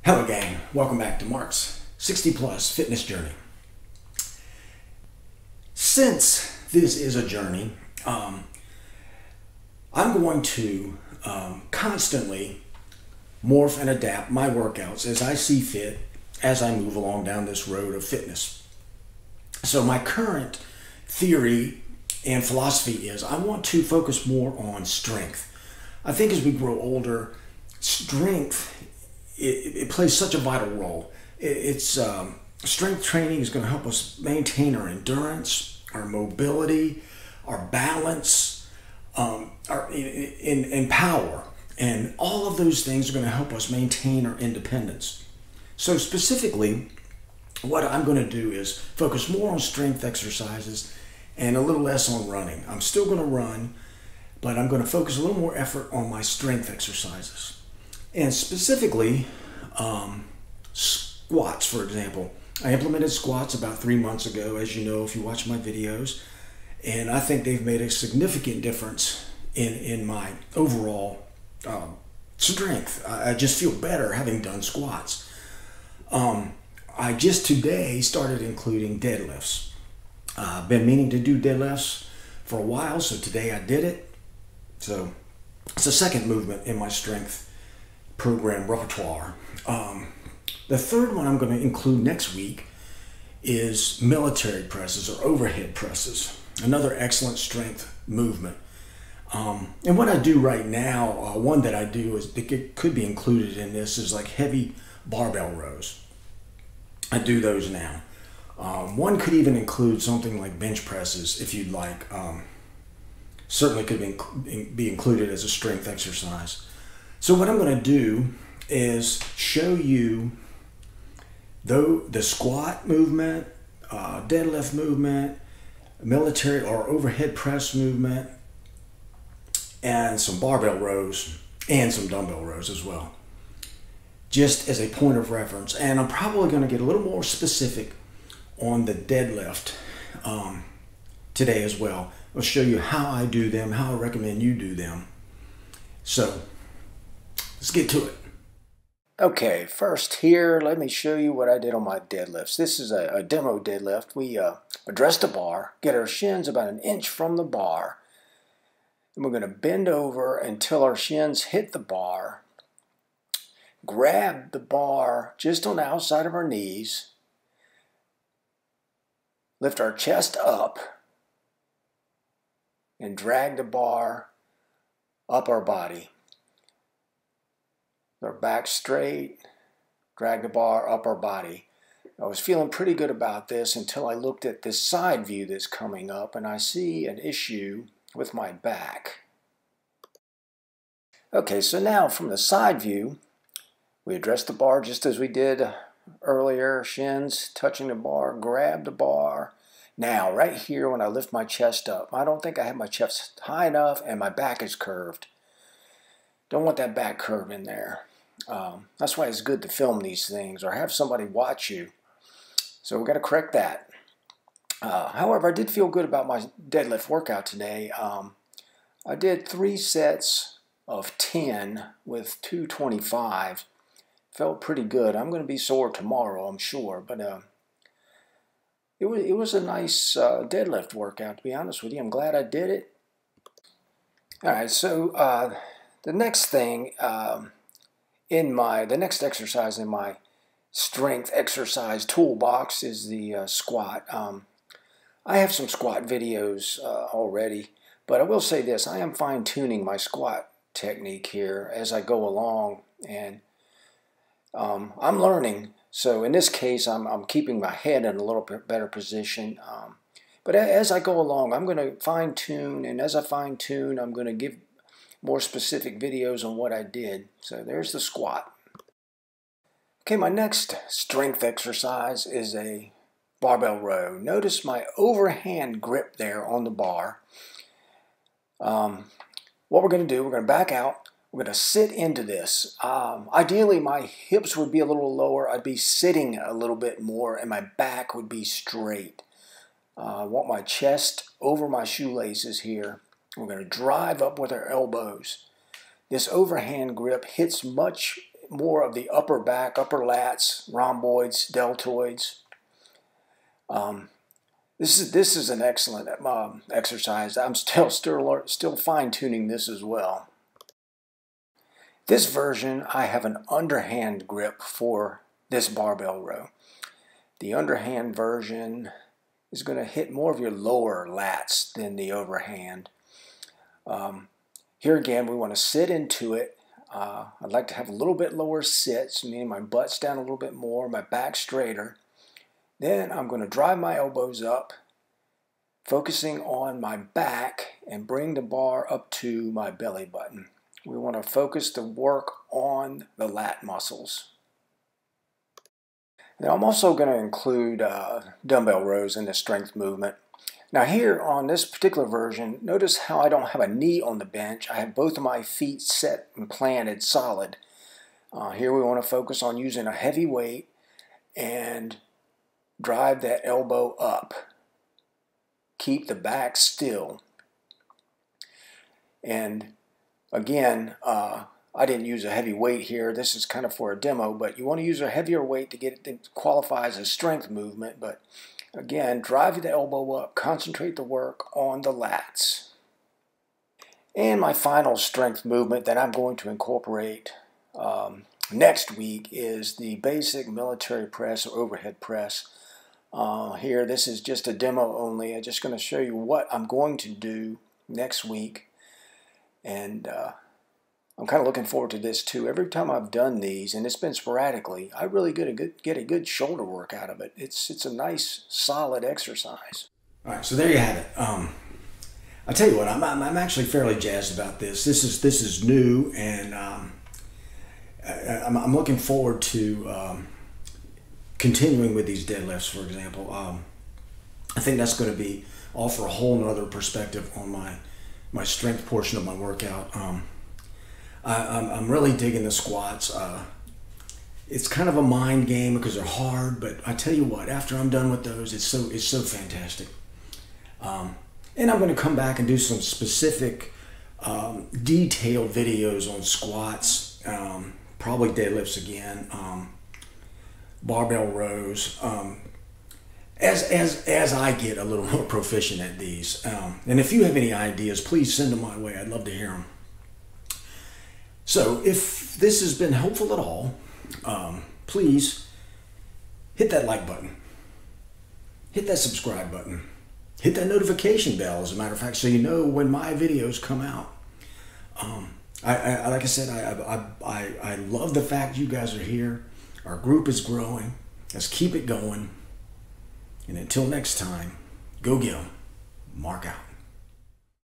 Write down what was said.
Hello gang, welcome back to Mark's 60 plus fitness journey. Since this is a journey, I'm going to constantly morph and adapt my workouts as I see fit as I move along down this road of fitness. So my current theory and philosophy is I want to focus more on strength. I think as we grow older, strength it plays such a vital role. Strength training is going to help us maintain our endurance, our mobility, our balance, in power, and all of those things are going to help us maintain our independence. So specifically, what I'm going to do is focus more on strength exercises and a little less on running. I'm still going to run, but I'm going to focus a little more effort on my strength exercises. And specifically, squats, for example. I implemented squats about 3 months ago, as you know, if you watch my videos, and I think they've made a significant difference in my overall strength. I just feel better having done squats. I just today started including deadlifts. I've been meaning to do deadlifts for a while, so today I did it. So it's the second movement in my strength program repertoire. The third one I'm going to include next week is military presses or overhead presses, another excellent strength movement. And what I do right now, one that I do is it could be included in this is like heavy barbell rows. I do those now. One could even include something like bench presses if you'd like. Certainly could be included as a strength exercise. So what I'm going to do is show you the squat movement, deadlift movement, military or overhead press movement, and some barbell rows and some dumbbell rows as well, just as a point of reference. And I'm probably going to get a little more specific on the deadlift today as well. I'll show you how I do them, how I recommend you do them. So let's get to it. Okay, first here, let me show you what I did on my deadlifts. This is a demo deadlift. We address the bar, get our shins about an inch from the bar, and we're going to bend over until our shins hit the bar, grab the bar just on the outside of our knees, lift our chest up, and drag the bar up our body. Our back straight, drag the bar up our body. I was feeling pretty good about this until I looked at this side view that's coming up and I see an issue with my back. Okay, so now from the side view, we address the bar just as we did earlier, shins touching the bar, grab the bar. Now, right here when I lift my chest up, I don't think I have my chest high enough and my back is curved. Don't want that back curve in there. That's why it's good to film these things or have somebody watch you. So we've got to correct that. However, I did feel good about my deadlift workout today. I did 3 sets of 10 with 225. Felt pretty good. I'm going to be sore tomorrow, I'm sure, but it was a nice deadlift workout, to be honest with you. I'm glad I did it. All right, so the next thing the next exercise in my strength exercise toolbox is the squat. I have some squat videos already, but I will say this: I am fine-tuning my squat technique here as I go along, and I'm learning. So in this case, I'm keeping my head in a little bit better position. But as I go along, I'm going to fine-tune, and as I fine-tune, I'm going to give more specific videos on what I did. So there's the squat. Okay, my next strength exercise is a barbell row. Notice my overhand grip there on the bar. What we're going to do, we're going to back out. We're going to sit into this. Ideally, my hips would be a little lower. I'd be sitting a little bit more, and my back would be straight. I want my chest over my shoelaces here. We're going to drive up with our elbows. This overhand grip hits much more of the upper back, upper lats, rhomboids, deltoids. This is an excellent exercise. I'm still fine-tuning this as well. This version, I have an underhand grip for this barbell row. The underhand version is going to hit more of your lower lats than the overhand. Here again, we want to sit into it. I'd like to have a little bit lower sits, meaning my butt's down a little bit more, my back straighter. Then I'm going to drive my elbows up, focusing on my back, and bring the bar up to my belly button. We want to focus the work on the lat muscles. Now I'm also going to include dumbbell rows in the strength movement. Now here on this particular version, notice how I don't have a knee on the bench. I have both of my feet set and planted solid. Here we want to focus on using a heavy weight and drive that elbow up. Keep the back still. And again, I didn't use a heavy weight here. This is kind of for a demo, but you want to use a heavier weight to get it to qualify as a strength movement. But again, drive the elbow up, concentrate the work on the lats. And my final strength movement that I'm going to incorporate next week is the basic military press or overhead press. Here, this is just a demo only. I'm just going to show you what I'm going to do next week. And I'm kind of looking forward to this too. Every time I've done these, and it's been sporadically, I really get a good shoulder work out of it. It's a nice, solid exercise. All right, so there you have it. I tell you what, I'm actually fairly jazzed about this. This is new, and I'm looking forward to continuing with these deadlifts, for example. I think that's going to offer a whole nother perspective on my strength portion of my workout. I'm really digging the squats. It's kind of a mind game because they're hard, but I tell you what, after I'm done with those, it's so fantastic. And I'm going to come back and do some specific detailed videos on squats, probably deadlifts again, barbell rows, as I get a little more proficient at these. And if you have any ideas, please send them my way. I'd love to hear them. So if this has been helpful at all, please hit that like button, hit that subscribe button, hit that notification bell, as a matter of fact, so you know when my videos come out. Like I said, I love the fact you guys are here. Our group is growing. Let's keep it going. And until next time, go get 'em. Mark out.